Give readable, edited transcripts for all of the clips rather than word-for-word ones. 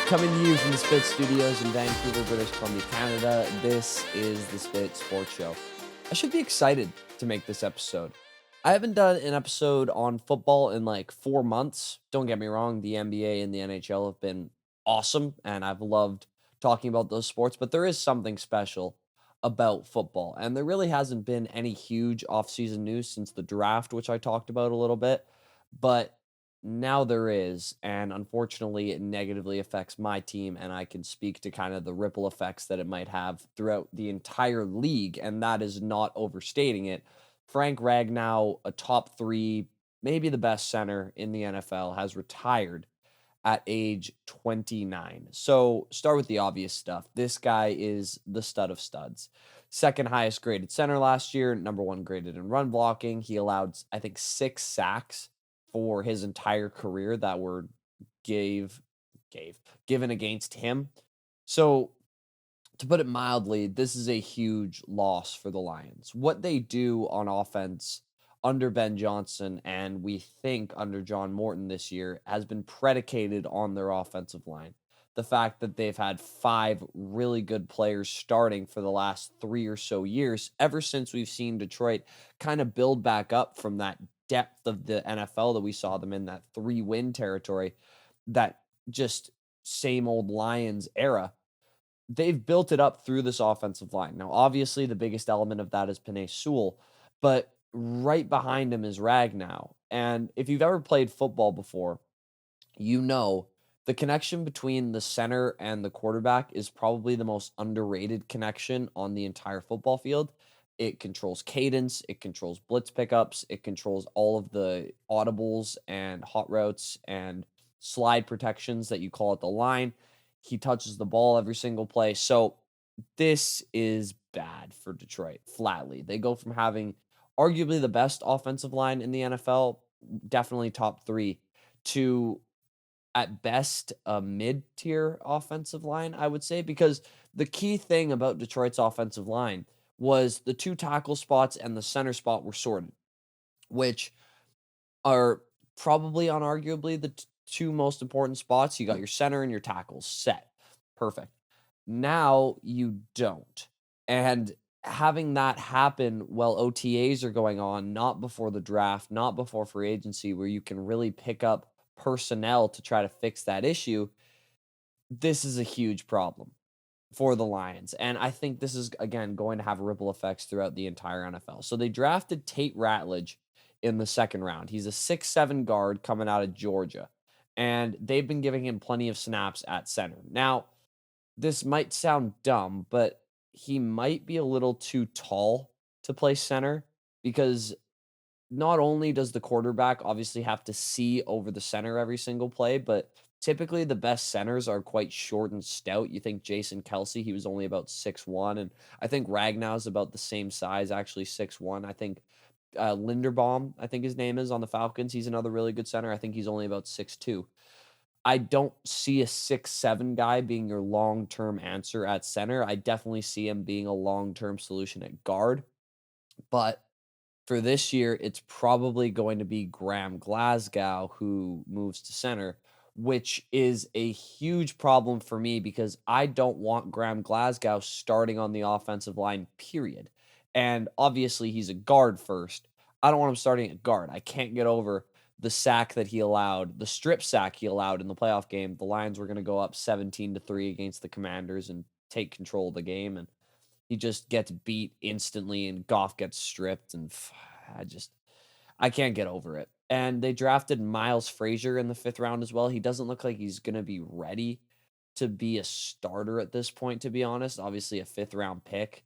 Coming to you from the Spit Studios in Vancouver, British Columbia, Canada. This is the Spit Sports Show. I should be excited to make this episode. I haven't done an episode on football in like 4 months. Don't get me wrong, the NBA and the NHL have been awesome, and I've loved talking about those sports, but there is something special about football. And there really hasn't been any huge offseason news since the draft, which I talked about a little bit. But now there is, and unfortunately, it negatively affects my team, and I can speak to kind of the ripple effects that it might have throughout the entire league, and that is not overstating it. Frank Ragnow, a top three, maybe the best center in the NFL, has retired at age 29. So, start with the obvious stuff. This guy is the stud of studs. Second highest graded center last year, number one graded in run blocking. He allowed, I think, 6 sacks for his entire career that were gave gave given against him. So, to put it mildly, this is a huge loss for the Lions. What they do on offense under Ben Johnson and we think under John Morton this year has been predicated on their offensive line. The fact that they've had five really good players starting for the last 3 or so years, ever since we've seen Detroit kind of build back up from that depth of the NFL that we saw them in, that 3-win territory, that just same old Lions era. They've built it up through this offensive line. Now, obviously, the biggest element of that is Penei Sewell, but right behind him is Ragnow. And if you've ever played football before, you know the connection between the center and the quarterback is probably the most underrated connection on the entire football field. It controls cadence, it controls blitz pickups, it controls all of the audibles and hot routes and slide protections that you call at the line. He touches the ball every single play. So this is bad for Detroit, flatly. They go from having arguably the best offensive line in the NFL, definitely top three, to at best a mid-tier offensive line, I would say, because the key thing about Detroit's offensive line was the two tackle spots and the center spot were sorted, which are probably unarguably the two most important spots. You got your center and your tackles set. Perfect. Now you don't. And having that happen while OTAs are going on, not before the draft, not before free agency, where you can really pick up personnel to try to fix that issue, this is a huge problem for the Lions. And I think this is, again, going to have ripple effects throughout the entire NFL. So they drafted Tate Ratledge in the second round. He's a 6'7" guard coming out of Georgia. And they've been giving him plenty of snaps at center. Now, this might sound dumb, but he might be a little too tall to play center because not only does the quarterback obviously have to see over the center every single play, but typically the best centers are quite short and stout. You think Jason Kelsey, he was only about 6'1", and I think Ragnow's about the same size, actually 6'1". I think Linderbaum, I think his name is on the Falcons. He's another really good center. I think he's only about 6'2". I don't see a 6'7" guy being your long-term answer at center. I definitely see him being a long-term solution at guard. But for this year, it's probably going to be Graham Glasgow who moves to center, which is a huge problem for me because I don't want Graham Glasgow starting on the offensive line, period. And obviously, he's a guard first. I don't want him starting at guard. I can't get over the sack that he allowed, the strip sack he allowed in the playoff game. The Lions were going to go up 17-3 against the Commanders and take control of the game. And he just gets beat instantly and Goff gets stripped and I just I can't get over it. And they drafted Miles Frazier in the 5th round as well. He doesn't look like he's going to be ready to be a starter at this point, to be honest. Obviously a 5th round pick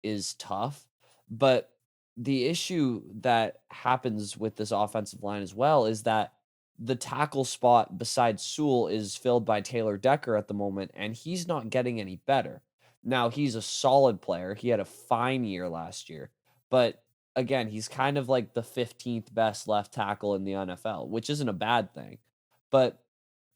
is tough, but the issue that happens with this offensive line as well is that the tackle spot besides Sewell is filled by Taylor Decker at the moment, and he's not getting any better. Now, he's a solid player. He had a fine year last year, but again, he's kind of like the 15th best left tackle in the NFL, which isn't a bad thing. But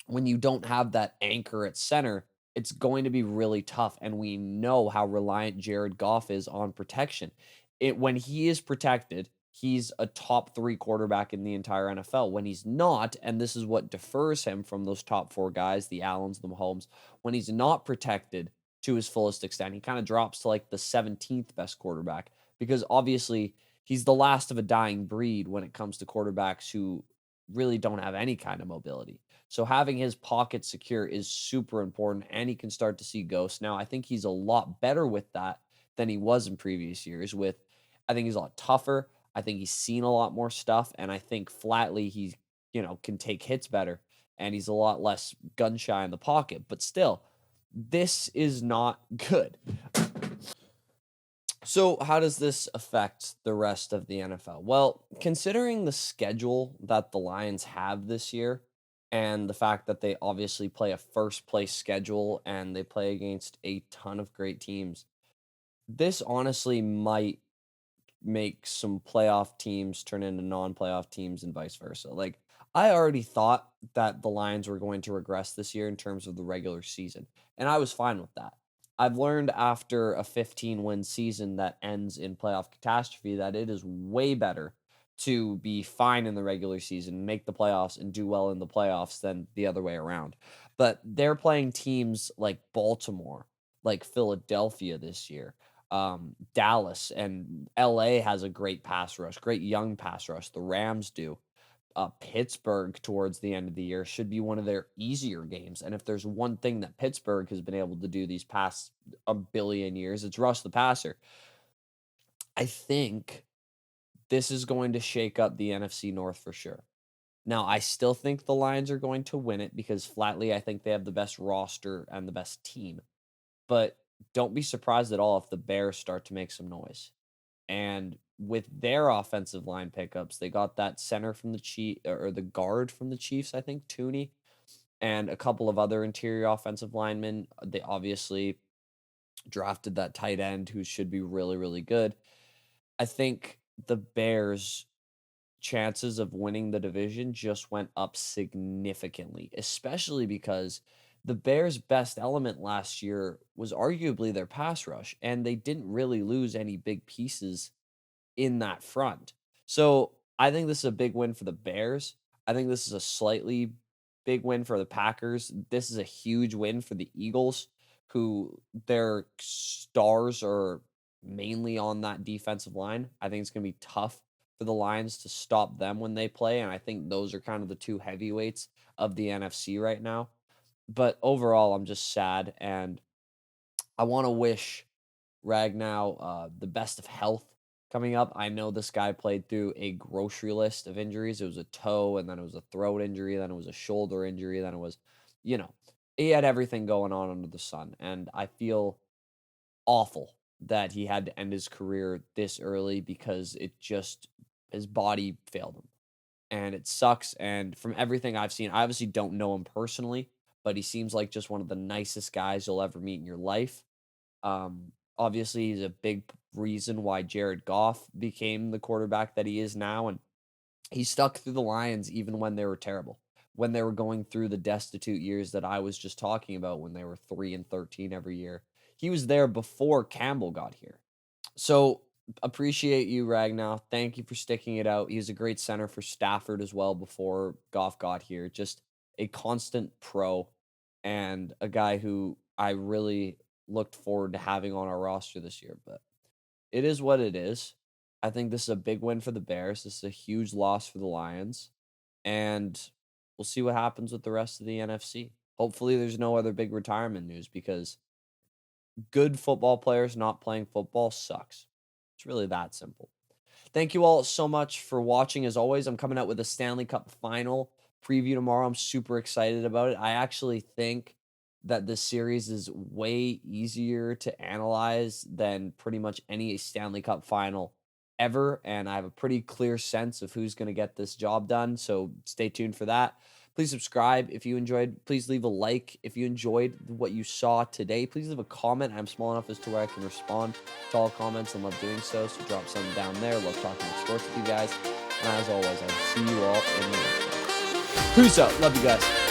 when you don't have that anchor at center, it's going to be really tough. And we know how reliant Jared Goff is on protection. When he is protected, he's a top 3 quarterback in the entire NFL. When he's not, and this is what defers him from those top 4 guys, the Allens, the Mahomes, when he's not protected to his fullest extent, he kind of drops to like the 17th best quarterback because obviously he's the last of a dying breed when it comes to quarterbacks who really don't have any kind of mobility. So having his pocket secure is super important and he can start to see ghosts. Now, I think he's a lot better with that than he was in previous years with I think he's a lot tougher. I think he's seen a lot more stuff and I think flatly he, can take hits better and he's a lot less gun shy in the pocket. But still, this is not good. So, how does this affect the rest of the NFL? Well, considering the schedule that the Lions have this year and the fact that they obviously play a first place schedule and they play against a ton of great teams, this honestly might make some playoff teams turn into non-playoff teams and vice versa. Like I already thought that the Lions were going to regress this year in terms of the regular season, and I was fine with that. I've learned after a 15-win season that ends in playoff catastrophe that it is way better to be fine in the regular season, make the playoffs and do well in the playoffs than the other way around. But they're playing teams like Baltimore, like Philadelphia this year, Dallas and LA has a great pass rush, great young pass rush. The Rams do. Pittsburgh towards the end of the year should be one of their easier games. And if there's one thing that Pittsburgh has been able to do these past a billion years, it's rush the passer. I think this is going to shake up the NFC North for sure. Now, I still think the Lions are going to win it because flatly, I think they have the best roster and the best team. But don't be surprised at all if the Bears start to make some noise. And with their offensive line pickups, they got that center from the Chief or the guard from the Chiefs, I think, Tooney, and a couple of other interior offensive linemen. They obviously drafted that tight end who should be really, really good. I think the Bears' chances of winning the division just went up significantly, especially because the Bears' best element last year was arguably their pass rush, and they didn't really lose any big pieces in that front. So I think this is a big win for the Bears. I think this is a slightly big win for the Packers. This is a huge win for the Eagles, who their stars are mainly on that defensive line. I think it's going to be tough for the Lions to stop them when they play. And I think those are kind of the two heavyweights of the NFC right now. But overall, I'm just sad. And I want to wish Ragnow the best of health coming up. I know this guy played through a grocery list of injuries. It was a toe, and then it was a throat injury, then it was a shoulder injury, then it was, you know, he had everything going on under the sun. And I feel awful that he had to end his career this early because his body failed him. And it sucks. And from everything I've seen, I obviously don't know him personally, but he seems like just one of the nicest guys you'll ever meet in your life. Obviously, he's a big reason why Jared Goff became the quarterback that he is now. And he stuck through the Lions even when they were terrible, when they were going through the destitute years that I was just talking about, when they were 3-13 every year. He was there before Campbell got here. So appreciate you, Ragnow. Thank you for sticking it out. He was a great center for Stafford as well before Goff got here. Just a constant pro and a guy who I really looked forward to having on our roster this year. But it is what it is. I think this is a big win for the Bears. This is a huge loss for the Lions. And we'll see what happens with the rest of the NFC. Hopefully, there's no other big retirement news because good football players not playing football sucks. It's really that simple. Thank you all so much for watching. As always, I'm coming out with a Stanley Cup final preview tomorrow. I'm super excited about it. I actually think that this series is way easier to analyze than pretty much any Stanley Cup final ever. And I have a pretty clear sense of who's going to get this job done. So stay tuned for that. Please subscribe if you enjoyed. Please leave a like if you enjoyed what you saw today. Please leave a comment. I'm small enough as to where I can respond to all comments and love doing so. So drop something down there. Love talking about sports with you guys. And as always, I will see you all in the next one. Peace out. Love you guys.